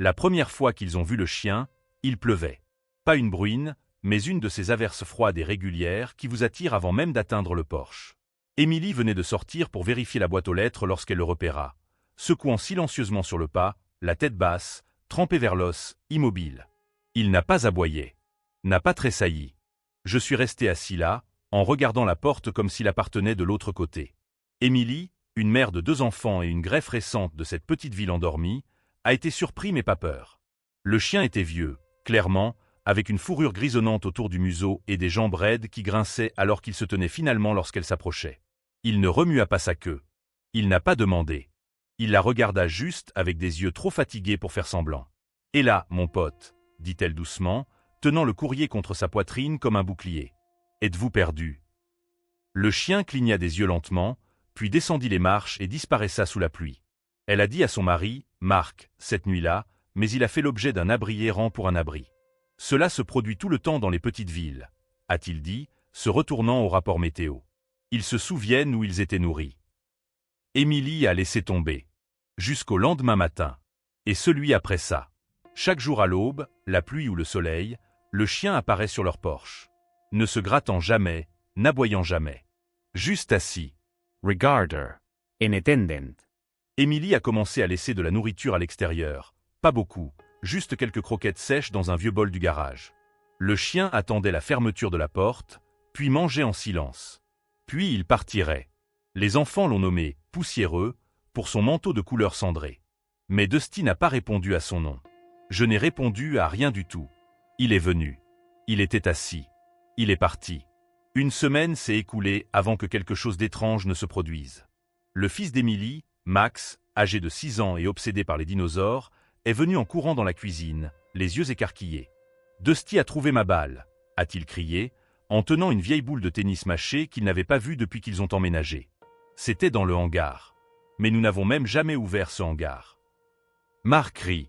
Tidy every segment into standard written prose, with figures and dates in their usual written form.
La première fois qu'ils ont vu le chien, il pleuvait. Pas une bruine, mais une de ces averses froides et régulières qui vous attirent avant même d'atteindre le porche. Émilie venait de sortir pour vérifier la boîte aux lettres lorsqu'elle le repéra, secouant silencieusement sur le pas, la tête basse, trempée vers l'os, immobile. Il n'a pas aboyé, n'a pas tressailli. Je suis resté assis là, en regardant la porte comme s'il appartenait de l'autre côté. Émilie, une mère de 2 enfants et une greffe récente de cette petite ville endormie, a été surpris mais pas peur. Le chien était vieux, clairement, avec une fourrure grisonnante autour du museau et des jambes raides qui grinçaient alors qu'il se tenait finalement lorsqu'elle s'approchait. Il ne remua pas sa queue. Il n'a pas demandé. Il la regarda juste avec des yeux trop fatigués pour faire semblant. « Et là, mon pote, » dit-elle doucement, tenant le courrier contre sa poitrine comme un bouclier. « Êtes-vous perdu ?» Le chien cligna des yeux lentement, puis descendit les marches et disparaissa sous la pluie. Elle a dit à son mari, Marc, cette nuit-là, mais il a fait l'objet d'un abri errant pour un abri. Cela se produit tout le temps dans les petites villes, a-t-il dit, se retournant au rapport météo. Ils se souviennent où ils étaient nourris. Émilie a laissé tomber. Jusqu'au lendemain matin. Et celui après ça. Chaque jour à l'aube, la pluie ou le soleil, le chien apparaît sur leur porche. Ne se grattant jamais, n'aboyant jamais. Juste assis. Regarder. Inattentant. Émilie a commencé à laisser de la nourriture à l'extérieur. Pas beaucoup, juste quelques croquettes sèches dans un vieux bol du garage. Le chien attendait la fermeture de la porte, puis mangeait en silence. Puis il partirait. Les enfants l'ont nommé « poussiéreux » pour son manteau de couleur cendrée. Mais Dusty n'a pas répondu à son nom. Je n'ai répondu à rien du tout. Il est venu. Il était assis. Il est parti. Une semaine s'est écoulée avant que quelque chose d'étrange ne se produise. Le fils d'Émilie, Max, âgé de 6 ans et obsédé par les dinosaures, est venu en courant dans la cuisine, les yeux écarquillés. « Dusty a trouvé ma balle », a-t-il crié, en tenant une vieille boule de tennis mâchée qu'il n'avait pas vue depuis qu'ils ont emménagé. C'était dans le hangar. Mais nous n'avons même jamais ouvert ce hangar. Marc rit.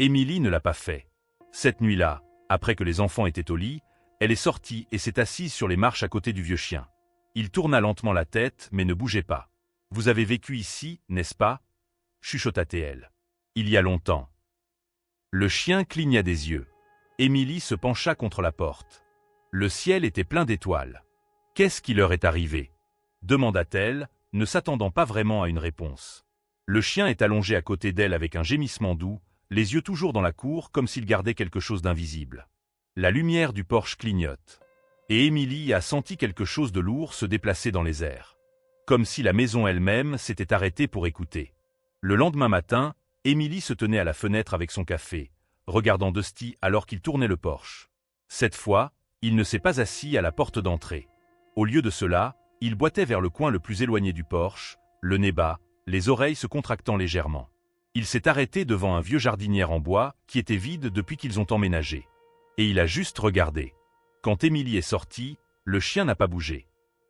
Émilie ne l'a pas fait. Cette nuit-là, après que les enfants étaient au lit, elle est sortie et s'est assise sur les marches à côté du vieux chien. Il tourna lentement la tête, mais ne bougeait pas. « Vous avez vécu ici, n'est-ce pas » chuchota-t-elle. « Il y a longtemps. » Le chien cligna des yeux. Émilie se pencha contre la porte. Le ciel était plein d'étoiles. « Qu'est-ce qui leur est arrivé » demanda-t-elle, ne s'attendant pas vraiment à une réponse. Le chien est allongé à côté d'elle avec un gémissement doux, les yeux toujours dans la cour comme s'il gardait quelque chose d'invisible. La lumière du porche clignote. Et Émilie a senti quelque chose de lourd se déplacer dans les airs. Comme si la maison elle-même s'était arrêtée pour écouter. Le lendemain matin, Émilie se tenait à la fenêtre avec son café, regardant Dusty alors qu'il tournait le porche. Cette fois, il ne s'est pas assis à la porte d'entrée. Au lieu de cela, il boitait vers le coin le plus éloigné du porche, le nez bas, les oreilles se contractant légèrement. Il s'est arrêté devant un vieux jardinière en bois qui était vide depuis qu'ils ont emménagé. Et il a juste regardé. Quand Émilie est sortie, le chien n'a pas bougé.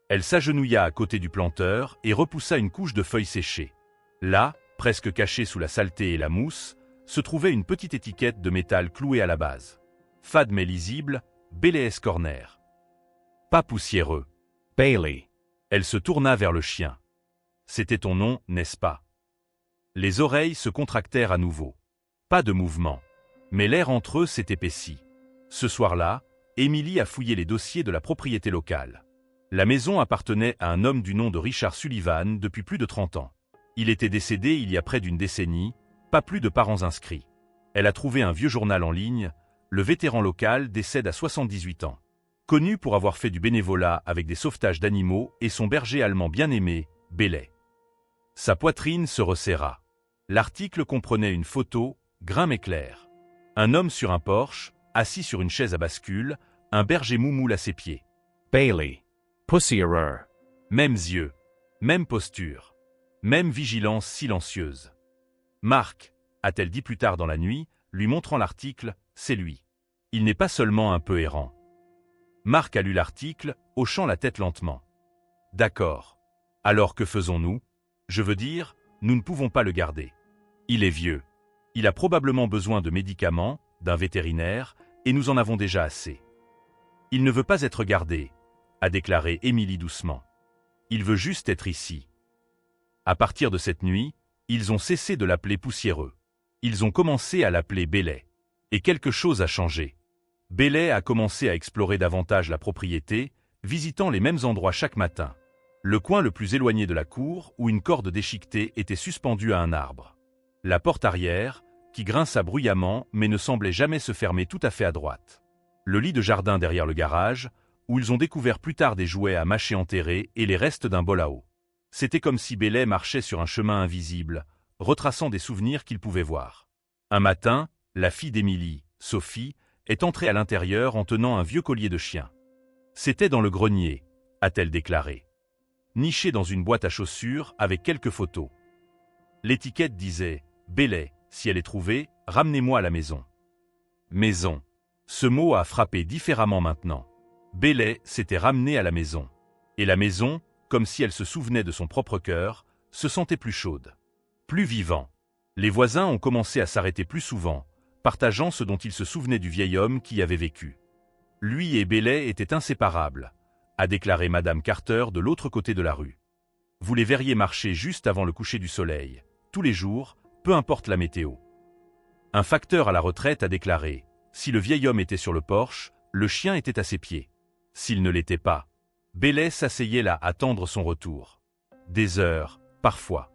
Elle s'agenouilla à côté du planteur et repoussa une couche de feuilles séchées. Là, presque cachée sous la saleté et la mousse, se trouvait une petite étiquette de métal clouée à la base. Fade mais lisible, Bailey's Corner. Pas poussiéreux. Bailey. Elle se tourna vers le chien. C'était ton nom, n'est-ce pas? Les oreilles se contractèrent à nouveau. Pas de mouvement. Mais l'air entre eux s'est épaissi. Ce soir-là, Émilie a fouillé les dossiers de la propriété locale. La maison appartenait à un homme du nom de Richard Sullivan depuis plus de 30 ans. Il était décédé il y a près d'une décennie, pas plus de parents inscrits. Elle a trouvé un vieux journal en ligne, le vétéran local décède à 78 ans. Connu pour avoir fait du bénévolat avec des sauvetages d'animaux et son berger allemand bien-aimé, Bailey. Sa poitrine se resserra. L'article comprenait une photo, grain mais clair. Un homme sur un porche, assis sur une chaise à bascule, un berger moumoule à ses pieds. Bailey. Poussiéreux. Mêmes yeux, même posture, même vigilance silencieuse. Marc, a-t-elle dit plus tard dans la nuit, lui montrant l'article, c'est lui. Il n'est pas seulement un peu errant. Marc a lu l'article, hochant la tête lentement. D'accord. Alors que faisons-nous? Je veux dire, nous ne pouvons pas le garder. Il est vieux. Il a probablement besoin de médicaments, d'un vétérinaire, et nous en avons déjà assez. Il ne veut pas être gardé, a déclaré Émilie doucement. Il veut juste être ici. À partir de cette nuit, ils ont cessé de l'appeler poussiéreux. Ils ont commencé à l'appeler Bailey. Et quelque chose a changé. Bailey a commencé à explorer davantage la propriété, visitant les mêmes endroits chaque matin. Le coin le plus éloigné de la cour où une corde déchiquetée était suspendue à un arbre. La porte arrière, qui grinça bruyamment mais ne semblait jamais se fermer tout à fait à droite. Le lit de jardin derrière le garage, où ils ont découvert plus tard des jouets à mâcher enterrés et les restes d'un bol à eau. C'était comme si Bailey marchait sur un chemin invisible, retraçant des souvenirs qu'il pouvait voir. Un matin, la fille d'Emily, Sophie, est entrée à l'intérieur en tenant un vieux collier de chien. C'était dans le grenier, a-t-elle déclaré. Niché dans une boîte à chaussures avec quelques photos. L'étiquette disait « Bailey, si elle est trouvée, ramenez-moi à la maison ». Maison. Ce mot a frappé différemment maintenant. Bailey s'était ramenée à la maison. Et la maison, comme si elle se souvenait de son propre cœur, se sentait plus chaude. Plus vivant. Les voisins ont commencé à s'arrêter plus souvent, partageant ce dont ils se souvenaient du vieil homme qui y avait vécu. Lui et Bailey étaient inséparables, a déclaré Madame Carter de l'autre côté de la rue. Vous les verriez marcher juste avant le coucher du soleil, tous les jours, peu importe la météo. Un facteur à la retraite a déclaré « Si le vieil homme était sur le porche, le chien était à ses pieds. S'il ne l'était pas, Bailey s'asseyait là à attendre son retour. Des heures, parfois. »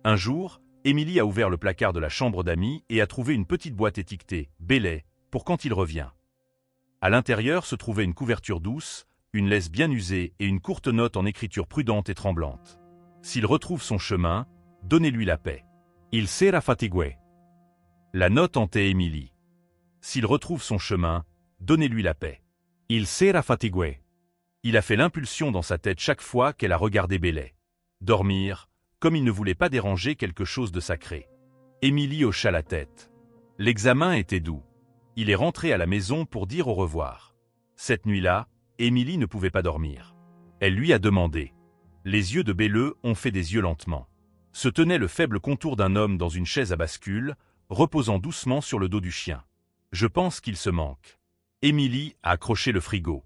Un jour, Emily a ouvert le placard de la chambre d'amis et a trouvé une petite boîte étiquetée « Bailey » pour quand il revient. À l'intérieur se trouvait une couverture douce, une laisse bien usée et une courte note en écriture prudente et tremblante. S'il retrouve son chemin, donnez-lui la paix. Il sera fatigué. La note hantait Emily. S'il retrouve son chemin, donnez-lui la paix. Il sera fatigué. Il a fait l'impulsion dans sa tête chaque fois qu'elle a regardé Bailey. Dormir, comme il ne voulait pas déranger quelque chose de sacré. Emily hocha la tête. L'examen était doux. Il est rentré à la maison pour dire au revoir. Cette nuit-là, Emily ne pouvait pas dormir. Elle lui a demandé. Les yeux de Bailey ont fait des yeux lentement. Se tenait le faible contour d'un homme dans une chaise à bascule, reposant doucement sur le dos du chien. Je pense qu'il se manque. Emily a accroché le frigo.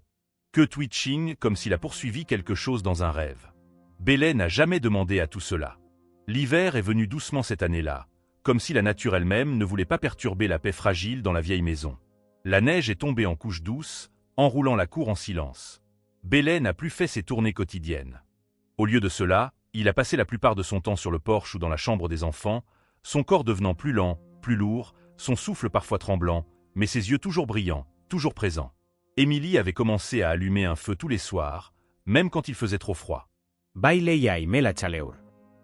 Que twitching comme s'il a poursuivi quelque chose dans un rêve. Bailey n'a jamais demandé à tout cela. L'hiver est venu doucement cette année-là, comme si la nature elle-même ne voulait pas perturber la paix fragile dans la vieille maison. La neige est tombée en couches douces, enroulant la cour en silence. Bailey n'a plus fait ses tournées quotidiennes. Au lieu de cela, il a passé la plupart de son temps sur le porche ou dans la chambre des enfants, son corps devenant plus lent, plus lourd, son souffle parfois tremblant, mais ses yeux toujours brillants, toujours présents. Emily avait commencé à allumer un feu tous les soirs, même quand il faisait trop froid. Bailey aimait la chaleur.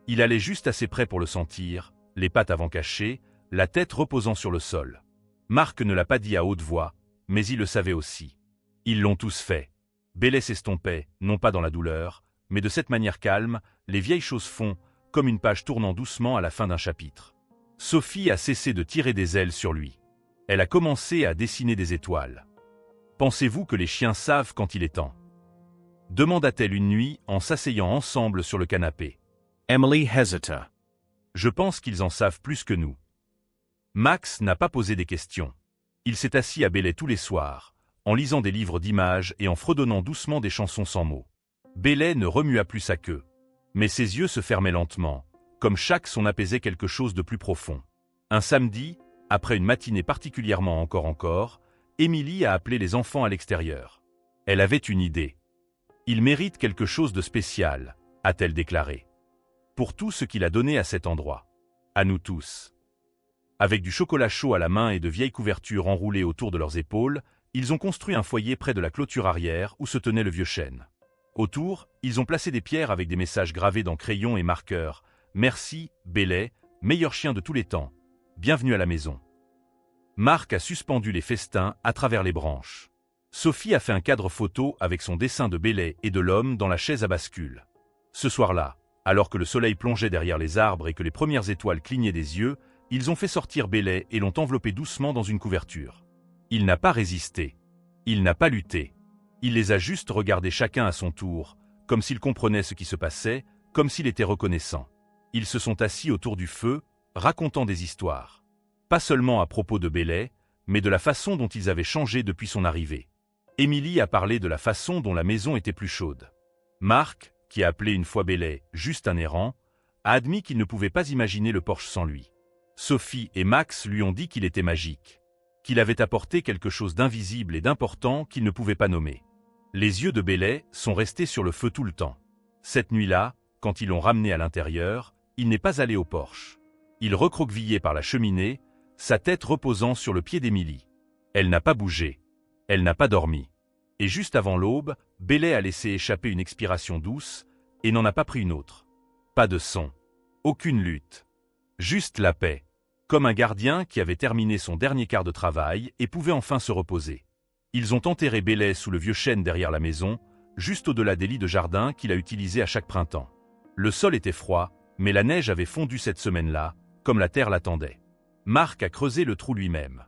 Il allait juste assez près pour le sentir, les pattes avant cachées, la tête reposant sur le sol. Marc ne l'a pas dit à haute voix, mais il le savait aussi. Ils l'ont tous fait. Bailey s'estompait, non pas dans la douleur, mais de cette manière calme, les vieilles choses font, comme une page tournant doucement à la fin d'un chapitre. Sophie a cessé de tirer des ailes sur lui. Elle a commencé à dessiner des étoiles. Pensez-vous que les chiens savent quand il est temps ? Demanda-t-elle une nuit en s'asseyant ensemble sur le canapé. Emily hesita. Je pense qu'ils en savent plus que nous. Max n'a pas posé des questions. Il s'est assis à Bailey tous les soirs, en lisant des livres d'images et en fredonnant doucement des chansons sans mots. Bailey ne remua plus sa queue. Mais ses yeux se fermaient lentement, comme chaque son apaisait quelque chose de plus profond. Un samedi, après une matinée particulièrement encore, Emily a appelé les enfants à l'extérieur. Elle avait une idée. Il mérite quelque chose de spécial, a-t-elle déclaré. Pour tout ce qu'il a donné à cet endroit. À nous tous. Avec du chocolat chaud à la main et de vieilles couvertures enroulées autour de leurs épaules, ils ont construit un foyer près de la clôture arrière où se tenait le vieux chêne. Autour, ils ont placé des pierres avec des messages gravés dans crayon et marqueur. Merci, Bailey, meilleur chien de tous les temps. Bienvenue à la maison. Marc a suspendu les festins à travers les branches. Sophie a fait un cadre photo avec son dessin de Bailey et de l'homme dans la chaise à bascule. Ce soir-là, alors que le soleil plongeait derrière les arbres et que les premières étoiles clignaient des yeux, ils ont fait sortir Bailey et l'ont enveloppé doucement dans une couverture. Il n'a pas résisté. Il n'a pas lutté. Il les a juste regardés chacun à son tour, comme s'il comprenait ce qui se passait, comme s'il était reconnaissant. Ils se sont assis autour du feu, racontant des histoires. Pas seulement à propos de Bailey, mais de la façon dont ils avaient changé depuis son arrivée. Emily a parlé de la façon dont la maison était plus chaude. Marc, qui a appelé une fois Bailey juste un errant, a admis qu'il ne pouvait pas imaginer le porche sans lui. Sophie et Max lui ont dit qu'il était magique, qu'il avait apporté quelque chose d'invisible et d'important qu'il ne pouvait pas nommer. Les yeux de Bailey sont restés sur le feu tout le temps. Cette nuit-là, quand ils l'ont ramené à l'intérieur, il n'est pas allé au porche. Il recroquevillait par la cheminée, sa tête reposant sur le pied d'Émilie. Elle n'a pas bougé. Elle n'a pas dormi. Et juste avant l'aube, Bailey a laissé échapper une expiration douce et n'en a pas pris une autre. Pas de son. Aucune lutte. Juste la paix. Comme un gardien qui avait terminé son dernier quart de travail et pouvait enfin se reposer. Ils ont enterré Bailey sous le vieux chêne derrière la maison, juste au-delà des lits de jardin qu'il a utilisés à chaque printemps. Le sol était froid, mais la neige avait fondu cette semaine-là, comme la terre l'attendait. Marc a creusé le trou lui-même.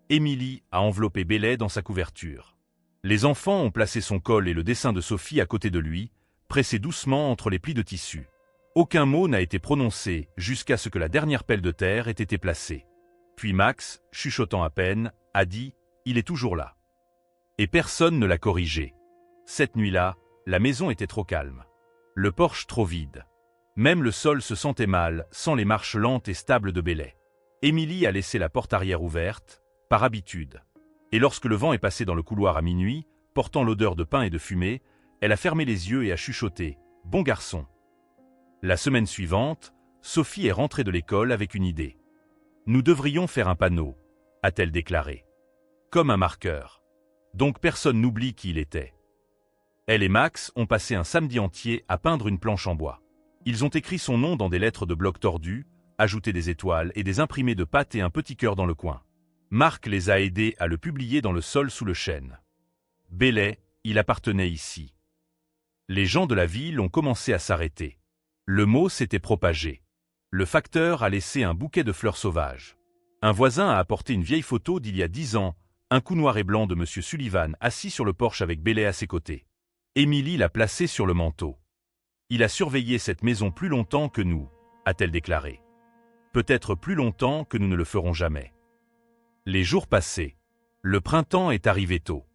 Émilie a enveloppé Bailey dans sa couverture. Les enfants ont placé son col et le dessin de Sophie à côté de lui, pressés doucement entre les plis de tissu. Aucun mot n'a été prononcé jusqu'à ce que la dernière pelle de terre ait été placée. Puis Max, chuchotant à peine, a dit « Il est toujours là ». Et personne ne l'a corrigé. Cette nuit-là, la maison était trop calme. Le porche trop vide. Même le sol se sentait mal, sans les marches lentes et stables de Bailey. Émilie a laissé la porte arrière ouverte, par habitude. Et lorsque le vent est passé dans le couloir à minuit, portant l'odeur de pain et de fumée, elle a fermé les yeux et a chuchoté « Bon garçon ». La semaine suivante, Sophie est rentrée de l'école avec une idée. « Nous devrions faire un panneau », a-t-elle déclaré. Comme un marqueur. Donc personne n'oublie qui il était. Elle et Max ont passé un samedi entier à peindre une planche en bois. Ils ont écrit son nom dans des lettres de bloc tordues, ajouté des étoiles et des imprimés de pâte et un petit cœur dans le coin. Marc les a aidés à le publier dans le sol sous le chêne. Bailey, il appartenait ici. Les gens de la ville ont commencé à s'arrêter. Le mot s'était propagé. Le facteur a laissé un bouquet de fleurs sauvages. Un voisin a apporté une vieille photo d'il y a 10 ans, un coup noir et blanc de M. Sullivan assis sur le porche avec Bailey à ses côtés. Émilie l'a placé sur le manteau. Il a surveillé cette maison plus longtemps que nous, a-t-elle déclaré. Peut-être plus longtemps que nous ne le ferons jamais. Les jours passaient. Le printemps est arrivé tôt.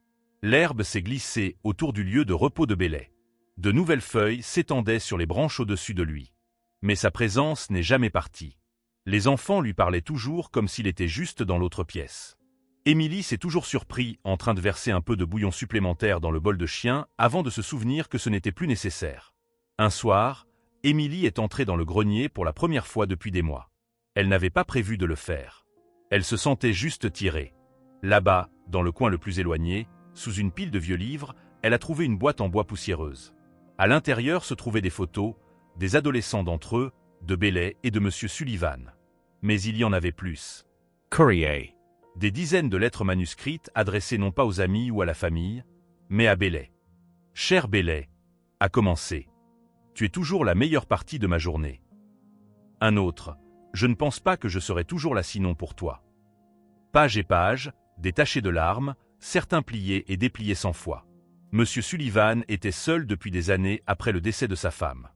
L'herbe s'est glissée autour du lieu de repos de Bailey. De nouvelles feuilles s'étendaient sur les branches au-dessus de lui. Mais sa présence n'est jamais partie. Les enfants lui parlaient toujours comme s'il était juste dans l'autre pièce. Émilie s'est toujours surpris en train de verser un peu de bouillon supplémentaire dans le bol de chien avant de se souvenir que ce n'était plus nécessaire. Un soir, Émilie est entrée dans le grenier pour la première fois depuis des mois. Elle n'avait pas prévu de le faire. Elle se sentait juste tirée. Là-bas, dans le coin le plus éloigné, sous une pile de vieux livres, elle a trouvé une boîte en bois poussiéreuse. À l'intérieur se trouvaient des photos, des adolescents d'entre eux, de Bailey et de M. Sullivan. Mais il y en avait plus. Courrier. Des dizaines de lettres manuscrites adressées non pas aux amis ou à la famille, mais à Bailey. « Cher Bailey, a commencé. Tu es toujours la meilleure partie de ma journée. » Un autre. « Je ne pense pas que je serai toujours là sinon pour toi. » Pages et pages, détachées de larmes, certains pliés et dépliés 100 fois. Monsieur Sullivan était seul depuis des années après le décès de sa femme.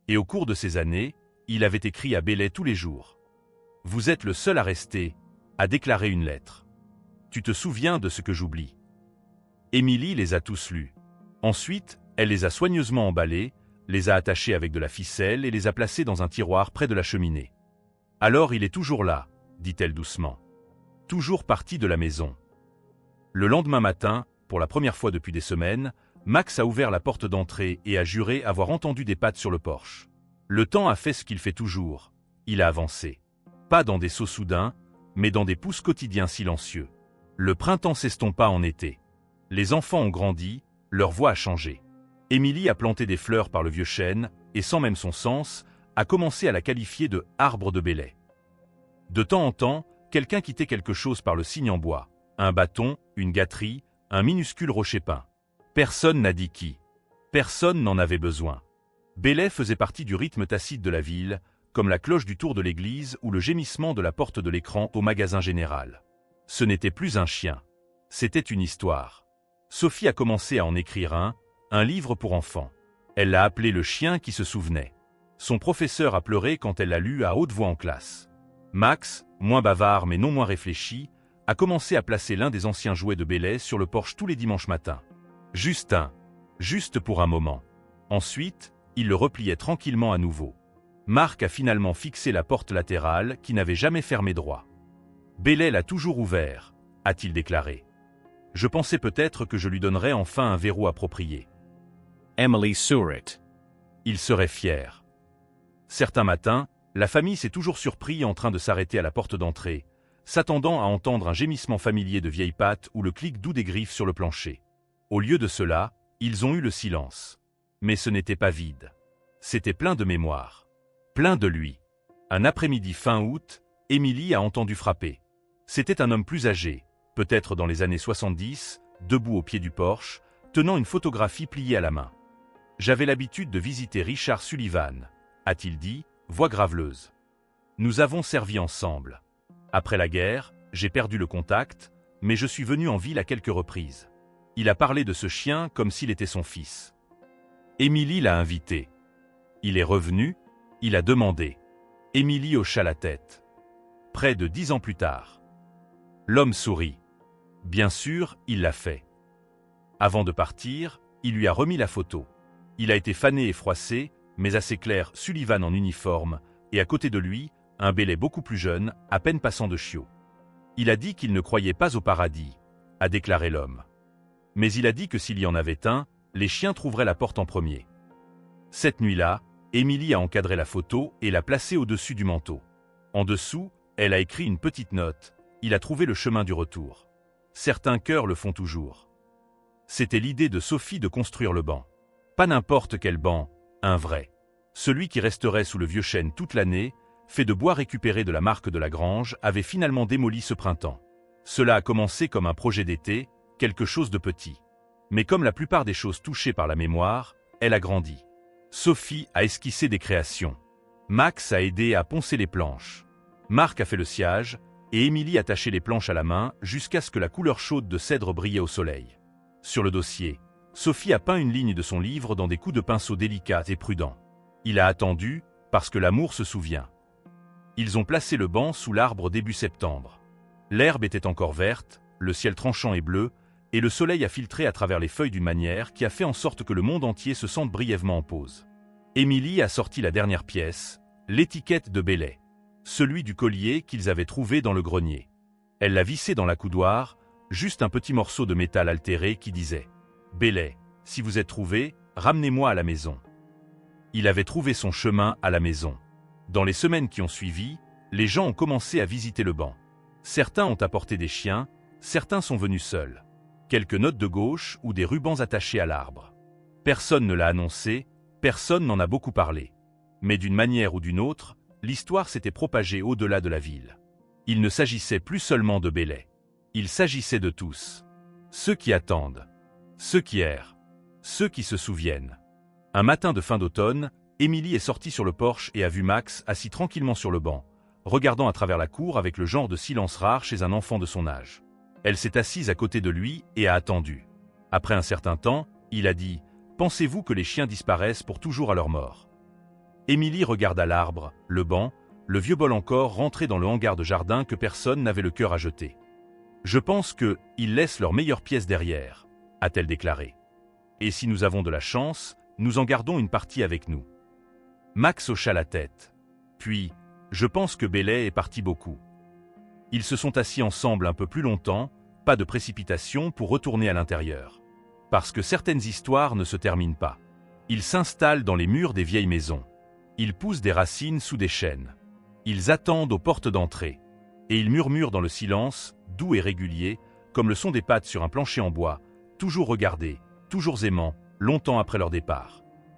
Et au cours de ces années, il avait écrit à Bailey tous les jours. « Vous êtes le seul à rester », a déclaré une lettre. « Tu te souviens de ce que j'oublie ?» Émilie les a tous lus. Ensuite, elle les a soigneusement emballés, les a attachés avec de la ficelle et les a placés dans un tiroir près de la cheminée. « Alors il est toujours là, dit-elle doucement. Toujours parti de la maison. » Le lendemain matin, pour la première fois depuis des semaines, Max a ouvert la porte d'entrée et a juré avoir entendu des pattes sur le porche. Le temps a fait ce qu'il fait toujours. Il a avancé. Pas dans des sauts soudains, mais dans des pousses quotidiens silencieux. Le printemps s'estompa en été. Les enfants ont grandi, leur voix a changé. Émilie a planté des fleurs par le vieux chêne, et sans même son sens, a commencé à la qualifier de « arbre de Bailey ». De temps en temps, quelqu'un quittait quelque chose par le signe en bois. Un bâton, une gâterie, un minuscule rocher peint. Personne n'a dit qui. Personne n'en avait besoin. Bailey faisait partie du rythme tacite de la ville, comme la cloche du tour de l'église ou le gémissement de la porte de l'écran au magasin général. Ce n'était plus un chien. C'était une histoire. Sophie a commencé à en écrire un livre pour enfants. Elle l'a appelé Le chien qui se souvenait. Son professeur a pleuré quand elle l'a lu à haute voix en classe. Max, moins bavard mais non moins réfléchi, a commencé à placer l'un des anciens jouets de Bailey sur le porche tous les dimanches matins. Juste pour un moment. Ensuite, il le repliait tranquillement à nouveau. Marc a finalement fixé la porte latérale qui n'avait jamais fermé droit. Bailey l'a toujours ouvert, a-t-il déclaré. Je pensais peut-être que je lui donnerais enfin un verrou approprié. Emily saw it. Il serait fier. Certains matins, la famille s'est toujours surpris en train de s'arrêter à la porte d'entrée, s'attendant à entendre un gémissement familier de vieilles pattes ou le clic doux des griffes sur le plancher. Au lieu de cela, ils ont eu le silence. Mais ce n'était pas vide. C'était plein de mémoire. Plein de lui. Un après-midi fin août, Émilie a entendu frapper. C'était un homme plus âgé, peut-être dans les années 70, debout au pied du porche, tenant une photographie pliée à la main. « J'avais l'habitude de visiter Richard Sullivan », a-t-il dit, voix graveleuse. « Nous avons servi ensemble. Après la guerre, j'ai perdu le contact, mais je suis venu en ville à quelques reprises. Il a parlé de ce chien comme s'il était son fils. » Émilie l'a invité. Il est revenu, il a demandé. Émilie hocha la tête. Près de 10 ans plus tard. L'homme sourit. Bien sûr, il l'a fait. Avant de partir, il lui a remis la photo. Il a été fané et froissé, mais assez clair, Sullivan en uniforme, et à côté de lui, un Bailey beaucoup plus jeune, à peine passant de chiot. Il a dit qu'il ne croyait pas au paradis, a déclaré l'homme. Mais il a dit que s'il y en avait un, les chiens trouveraient la porte en premier. Cette nuit-là, Émilie a encadré la photo et l'a placée au-dessus du manteau. En dessous, elle a écrit une petite note. Il a trouvé le chemin du retour. Certains cœurs le font toujours. C'était l'idée de Sophie de construire le banc. Pas n'importe quel banc, un vrai. Celui qui resterait sous le vieux chêne toute l'année, fait de bois récupéré de la marque de la grange, avait finalement démoli ce printemps. Cela a commencé comme un projet d'été, quelque chose de petit. Mais comme la plupart des choses touchées par la mémoire, elle a grandi. Sophie a esquissé des créations. Max a aidé à poncer les planches. Marc a fait le sciage, et Émilie a taché les planches à la main jusqu'à ce que la couleur chaude de cèdre brillait au soleil. Sur le dossier, Sophie a peint une ligne de son livre dans des coups de pinceau délicats et prudents. Il a attendu, parce que l'amour se souvient. Ils ont placé le banc sous l'arbre début septembre. L'herbe était encore verte, le ciel tranchant et bleu, et le soleil a filtré à travers les feuilles d'une manière qui a fait en sorte que le monde entier se sente brièvement en pause. Émilie a sorti la dernière pièce, l'étiquette de Bailey. Celui du collier qu'ils avaient trouvé dans le grenier. Elle l'a vissé dans la coudoir, juste un petit morceau de métal altéré qui disait « Bailey, si vous êtes trouvé, ramenez-moi à la maison ». Il avait trouvé son chemin à la maison. Dans les semaines qui ont suivi, les gens ont commencé à visiter le banc. Certains ont apporté des chiens, certains sont venus seuls. Quelques notes de gauche ou des rubans attachés à l'arbre. Personne ne l'a annoncé, personne n'en a beaucoup parlé. Mais d'une manière ou d'une autre, l'histoire s'était propagée au-delà de la ville. Il ne s'agissait plus seulement de Bailey. Il s'agissait de tous. Ceux qui attendent. Ceux qui errent. Ceux qui se souviennent. Un matin de fin d'automne, Émilie est sortie sur le porche et a vu Max assis tranquillement sur le banc, regardant à travers la cour avec le genre de silence rare chez un enfant de son âge. Elle s'est assise à côté de lui et a attendu. Après un certain temps, il a dit « Pensez-vous que les chiens disparaissent pour toujours à leur mort ?» Émilie regarda l'arbre, le banc, le vieux bol encore rentré dans le hangar de jardin que personne n'avait le cœur à jeter. « Je pense qu'ils laissent leurs meilleures pièces derrière », a-t-elle déclaré. « Et si nous avons de la chance, nous en gardons une partie avec nous. » Max hocha la tête. Puis, je pense que Bailey est parti beaucoup. Ils se sont assis ensemble un peu plus longtemps, pas de précipitation pour retourner à l'intérieur. Parce que certaines histoires ne se terminent pas. Ils s'installent dans les murs des vieilles maisons. Ils poussent des racines sous des chênes. Ils attendent aux portes d'entrée. Et ils murmurent dans le silence, doux et régulier, comme le son des pattes sur un plancher en bois, toujours regardés, toujours aimants, longtemps après leur départ.